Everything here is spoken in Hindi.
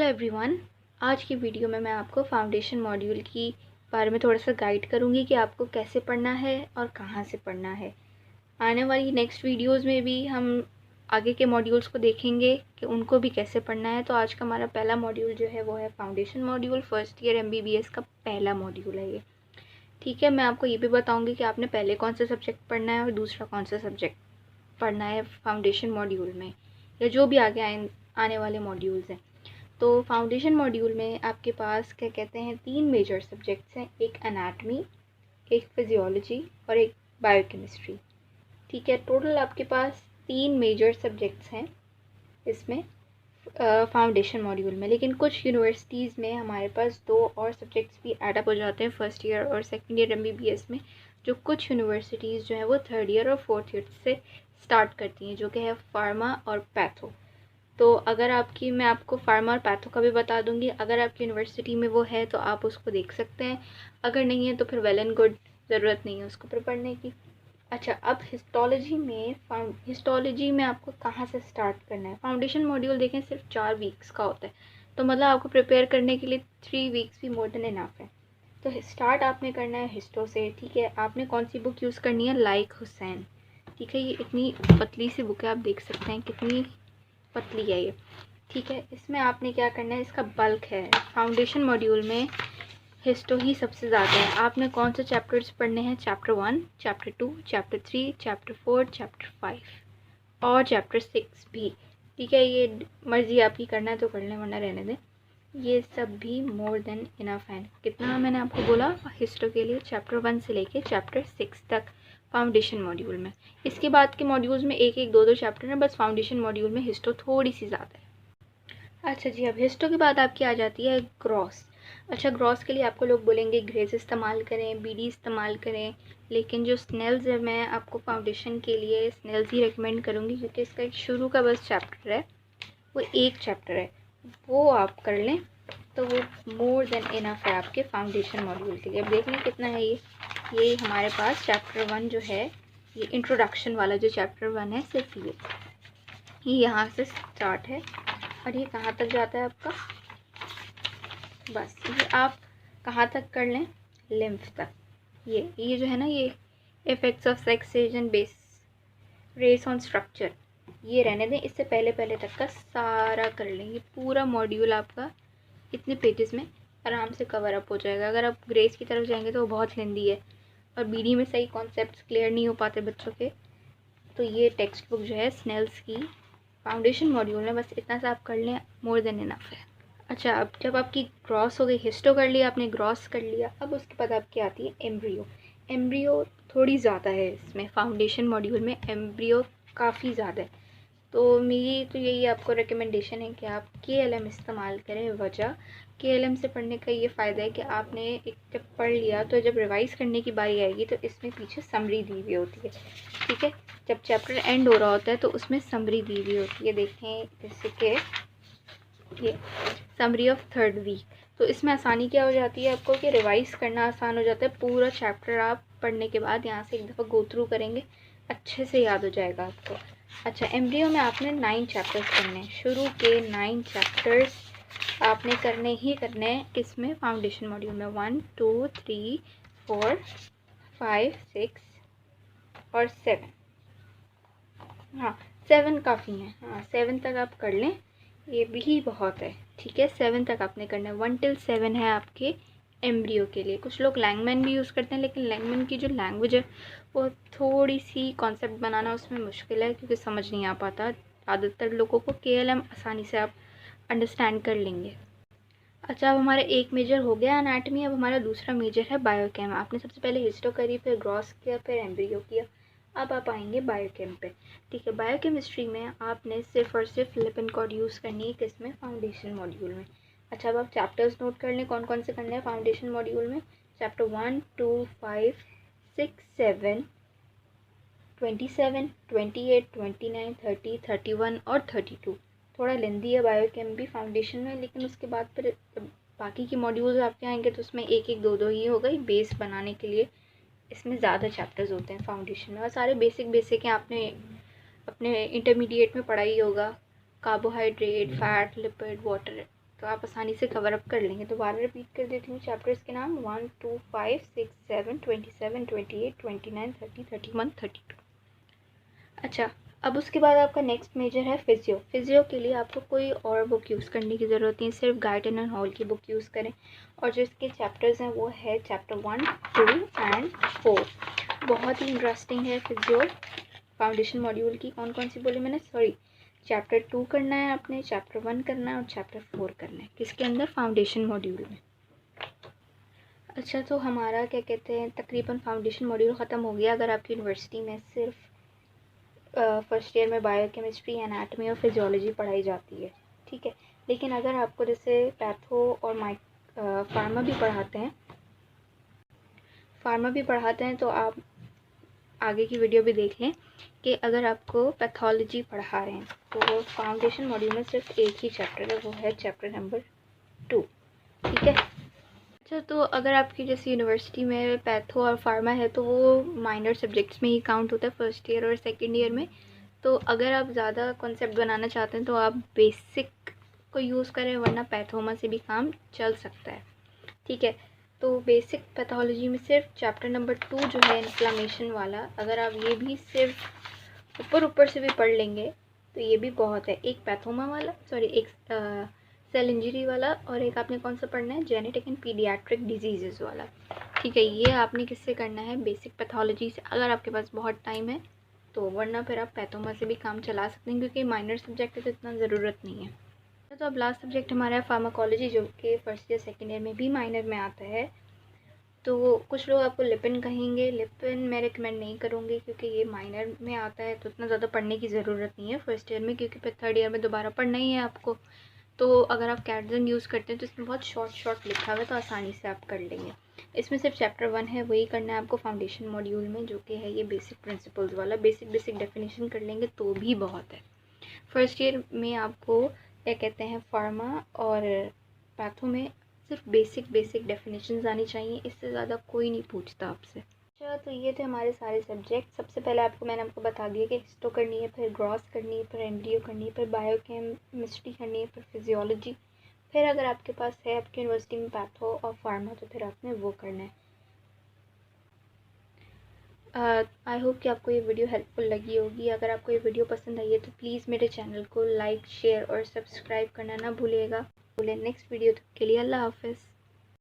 एवरीवन, आज की वीडियो में मैं आपको फाउंडेशन मॉड्यूल की बारे में थोड़ा सा गाइड करूंगी कि आपको कैसे पढ़ना है और कहां से पढ़ना है। आने वाली नेक्स्ट वीडियोस में भी हम आगे के मॉड्यूल्स को देखेंगे कि उनको भी कैसे पढ़ना है। तो आज का हमारा पहला मॉड्यूल जो है वो है foundation module. First year MBBS का पहला मॉड्यूल है ये। ठीक है, मैं आपको ये भी बताऊँगी कि आपने पहले कौन सा सब्जेक्ट पढ़ना है और दूसरा कौन सा सब्जेक्ट पढ़ना है फाउंडेशन मॉड्यूल में, या जो भी आगे आने वाले मॉड्यूल्स हैं। तो फाउंडेशन मॉड्यूल में आपके पास क्या कहते हैं 3 मेजर सब्जेक्ट्स हैं, एक एनाटमी, एक फिजियोलॉजी और एक बायोकेमिस्ट्री। ठीक है, टोटल आपके पास 3 मेजर सब्जेक्ट्स हैं इसमें फाउंडेशन मॉड्यूल में। लेकिन कुछ यूनिवर्सिटीज़ में हमारे पास 2 और सब्जेक्ट्स भी ऐड अप हो जाते हैं फर्स्ट ईयर और सेकेंड ईयर MBBS में, जो कुछ यूनिवर्सिटीज़ जो है वो थर्ड ईयर और फोर्थ ईयर से स्टार्ट करती हैं, जो कि है फार्मा और पैथो। तो अगर मैं आपको फार्मा और पैथो का भी बता दूंगी। अगर आपकी यूनिवर्सिटी में वो है तो आप उसको देख सकते हैं, अगर नहीं है तो फिर वेल एंड गुड, ज़रूरत नहीं है उसको फिर पढ़ने की। अच्छा, अब हिस्टोलॉजी में आपको कहाँ से स्टार्ट करना है। फाउंडेशन मॉड्यूल देखें सिर्फ 4 वीक्स का होता है, तो मतलब आपको प्रिपेयर करने के लिए 3 वीक्स भी मोर देन इनफ है। तो स्टार्ट आपने करना है हिस्टो से। ठीक है, आपने कौन सी बुक यूज़ करनी है, लाइक हुसैन। ठीक है, ये इतनी पतली सी बुक है, आप देख सकते हैं कितनी पतली है ये। ठीक है, इसमें आपने क्या करना है, इसका बल्क है फाउंडेशन मॉड्यूल में। हिस्टो ही सबसे ज़्यादा है। आपने कौन से चैप्टर्स पढ़ने हैं, chapter 1, chapter 2, chapter 3, chapter 4, chapter 5 और चैप्टर 6 भी। ठीक है, ये मर्ज़ी आपकी, करना है तो कर लें वरना रहने दें। ये सब भी मोर देन इनफ है। कितना मैंने आपको बोला हिस्टो के लिए, चैप्टर 1 से लेके चैप्टर 6 तक फाउंडेशन मॉड्यूल में। इसके बाद के मॉड्यूल्स में एक एक दो दो चैप्टर हैं, बस फाउंडेशन मॉड्यूल में हिस्टो थोड़ी सी ज़्यादा है। अच्छा जी, अब हिस्टो के बाद आपकी आ जाती है ग्रॉस। अच्छा, ग्रॉस के लिए आपको लोग बोलेंगे ग्रेस इस्तेमाल करें, BD इस्तेमाल करें, लेकिन जो स्नेल्स है मैं आपको फाउंडेशन के लिए स्नेल्स ही रिकमेंड करूँगी, क्योंकि इसका एक शुरू का बस चैप्टर है, वो एक चैप्टर है, वो आप कर लें तो वो मोर देन इनफ है आपके फाउंडेशन मॉड्यूल के लिए। अब देख लें कितना है ये हमारे पास चैप्टर 1 जो है, ये इंट्रोडक्शन वाला जो चैप्टर 1 है, सिर्फ ये यहाँ से स्टार्ट है और ये कहाँ तक जाता है आपका, बस ये आप कहाँ तक कर लें, लिम्फ तक। ये जो है ना, ये effects of sex and base race on structure, ये रहने दें। इससे पहले तक का सारा कर लें। ये पूरा मॉड्यूल आपका इतने पेजेस में आराम से कवर अप हो जाएगा। अगर आप ग्रेस की तरफ जाएंगे तो वो बहुत लेंदी है और BD में सही कॉन्सेप्ट्स क्लियर नहीं हो पाते बच्चों के, तो ये टेक्स्ट बुक जो है स्नेल्स की फाउंडेशन मॉड्यूल में, बस इतना सा आप कर लें, मोर देन इनफ है। अच्छा, अब जब आपकी ग्रॉस हो गई, हिस्टो कर लिया आपने, ग्रॉस कर लिया, अब उसके बाद आपकी आती है एम्ब्रियो। एम्ब्रियो थोड़ी ज़्यादा है इसमें, फाउंडेशन मॉड्यूल में एम्ब्रियो काफ़ी ज़्यादा है। तो मेरी तो यही आपको रिकमेंडेशन है कि आप KLM इस्तेमाल करें। वजह KLM से पढ़ने का ये फ़ायदा है कि आपने एक जब पढ़ लिया तो जब रिवाइज़ करने की बारी आएगी तो इसमें पीछे समरी दी हुई होती है। ठीक है, जब चैप्टर एंड हो रहा होता है तो उसमें समरी दी हुई होती है। देखें जैसे कि ये समरी ऑफ 3rd वीक, तो इसमें आसानी क्या हो जाती है आपको कि रिवाइज़ करना आसान हो जाता है। पूरा चैप्टर आप पढ़ने के बाद यहाँ से एक दफ़ा गो थ्रू करेंगे, अच्छे से याद हो जाएगा आपको। अच्छा, एम्ब्रियो में आपने 9 चैप्टर्स करने हैं। शुरू के 9 चैप्टर्स आपने करने ही करने हैं, किसमें, फाउंडेशन मॉड्यूल में। 1 2 3 4 5 6 और 7, हाँ 7 काफ़ी हैं, हाँ 7 तक आप कर लें, ये भी बहुत है। ठीक है, 7 तक आपने करना है। 1 till 7 है आपके एम्ब्रियो के लिए। कुछ लोग लैंगमैन भी यूज़ करते हैं, लेकिन लैंगमैन की जो लैंग्वेज है वो थोड़ी सी कॉन्सेप्ट बनाना उसमें मुश्किल है, क्योंकि समझ नहीं आ पाता ज़्यादातर लोगों को। KLM आसानी से आप अंडरस्टैंड कर लेंगे। अच्छा, अब हमारा एक मेजर हो गया एनाटमी, अब हमारा दूसरा मेजर है बायोकेम। आपने सबसे पहले हिस्टो करी, फिर ग्रॉस किया, फिर एम्ब्रियो किया, अब आप आएंगे बायोकेम पे। ठीक है, बायोकेमिस्ट्री में आपने सिर्फ और सिर्फ लिपिड कोड यूज़ करनी है, किसमें, फाउंडेशन मॉड्यूल में। अच्छा, अब आप चैप्टर्स नोट कर लें कौन कौन से करने हैं फाउंडेशन मॉड्यूल में। चैप्टर 1 2 5 6 7 27 28 29 30 31 और 32। थोड़ा लेंदी है बायोकेम भी फाउंडेशन में, लेकिन उसके बाद फिर बाकी की मॉड्यूल्स आपके आएंगे तो उसमें एक एक दो दो ही हो गई बेस बनाने के लिए। इसमें ज़्यादा चैप्टर्स होते हैं फाउंडेशन में, और सारे बेसिक हैं, आपने अपने इंटरमीडिएट में पढ़ा ही होगा। कार्बोहाइड्रेट, फैट, लिपिड, वाटर, तो आप आसानी से कवर अप कर लेंगे। दोबारा रिपीट कर देती हूँ चैप्टर्स के नाम 1, 2, 5, 6, 7, 27, 28, 29, 30, 31, 32। अच्छा, अब उसके बाद आपका नेक्स्ट मेजर है फिजियो। फिजियो के लिए आपको कोई और बुक यूज़ करने की ज़रूरत नहीं, सिर्फ गार्टन एंड हॉल की बुक यूज़ करें। और जो इसके चैप्टर्स हैं वो है चैप्टर 1, 2 एंड 4। बहुत ही इंटरेस्टिंग है फिजियो। फाउंडेशन मॉड्यूल की कौन कौन सी बोली मैंने, सॉरी, चैप्टर 2 करना है आपने, चैप्टर 1 करना है और चैप्टर 4 करना है। किसके अंदर, फाउंडेशन मॉड्यूल में। अच्छा, तो हमारा क्या कहते हैं तकरीबन फाउंडेशन मॉड्यूल ख़त्म हो गया। अगर आपकी यूनिवर्सिटी में सिर्फ फर्स्ट ईयर में बायोकेमिस्ट्री, एनाटमी और फिजियोलॉजी पढ़ाई जाती है, ठीक है। लेकिन अगर आपको जैसे पैथो और फार्मा भी पढ़ाते हैं तो आप आगे की वीडियो भी देख लें कि अगर आपको पैथोलॉजी पढ़ा रहे हैं तो फाउंडेशन मॉड्यूल में सिर्फ एक ही चैप्टर है, वो है चैप्टर नंबर 2, ठीक है। अच्छा, तो अगर आपकी जैसे यूनिवर्सिटी में पैथो और फार्मा है तो वो माइनर सब्जेक्ट्स में ही काउंट होता है फर्स्ट ईयर और सेकेंड ईयर में। तो अगर आप ज़्यादा कॉन्सेप्ट बनाना चाहते हैं तो आप बेसिक को यूज़ करें, वरना पैथोमा से भी काम चल सकता है, ठीक है। तो बेसिक पैथोलॉजी में सिर्फ चैप्टर नंबर 2 जो है इन्फ्लामेशन वाला, अगर आप ये भी सिर्फ ऊपर से भी पढ़ लेंगे तो ये भी बहुत है। एक पैथोमा वाला, सॉरी, एक सेल इंजरी वाला, और एक आपने कौन सा पढ़ना है, जेनेटिक एंड पीडियाट्रिक डिजीज़ वाला, ठीक है। ये आपने किससे करना है, बेसिक पैथोलॉजी से, अगर आपके पास बहुत टाइम है तो, वरना फिर आप पैथोमा से भी काम चला सकते हैं क्योंकि माइनर सब्जेक्ट है तो इतना ज़रूरत नहीं है। तो अब लास्ट सब्जेक्ट हमारा है फार्माकोलॉजी, जो कि फर्स्ट ईयर सेकेंड ईयर में भी माइनर में आता है। तो कुछ लोग आपको लिपिन कहेंगे, लिपिन मैं रिकमेंड नहीं करूँगी क्योंकि ये माइनर में आता है तो इतना ज़्यादा पढ़ने की ज़रूरत नहीं है फर्स्ट ईयर में, क्योंकि फिर थर्ड ईयर में दोबारा पढ़ना ही है आपको। तो अगर आप कैटजन यूज़ करते हैं तो इसमें बहुत शॉर्ट लिखा हुआ है तो आसानी से आप कर लेंगे। इसमें सिर्फ चैप्टर 1 है, वही करना है आपको फाउंडेशन मॉड्यूल में, जो कि है ये बेसिक प्रिंसिपल्स वाला। बेसिक डेफिनेशन कर लेंगे तो भी बहुत है। फर्स्ट ईयर में आपको क्या कहते हैं फार्मा और पैथो में सिर्फ बेसिक डेफिनेशंस आनी चाहिए, इससे ज़्यादा कोई नहीं पूछता आपसे। अच्छा, तो ये थे हमारे सारे सब्जेक्ट। सबसे पहले मैंने आपको बता दिया कि हिस्टो करनी है, फिर ग्रॉस करनी है, फिर एम्ब्रियो करनी है, फिर बायोकेमिस्ट्री करनी है, फिर फिजियोलॉजी, फिर अगर आपके पास है आपकी यूनिवर्सिटी में पैथो और फार्मा तो फिर आपने वो करना है। आई होप कि आपको ये वीडियो हेल्पफुल लगी होगी। अगर आपको ये वीडियो पसंद आई है तो प्लीज़ मेरे चैनल को लाइक, शेयर और सब्सक्राइब करना ना भूलिएगा। नेक्स्ट वीडियो के लिए अल्लाह हाफ़िज़।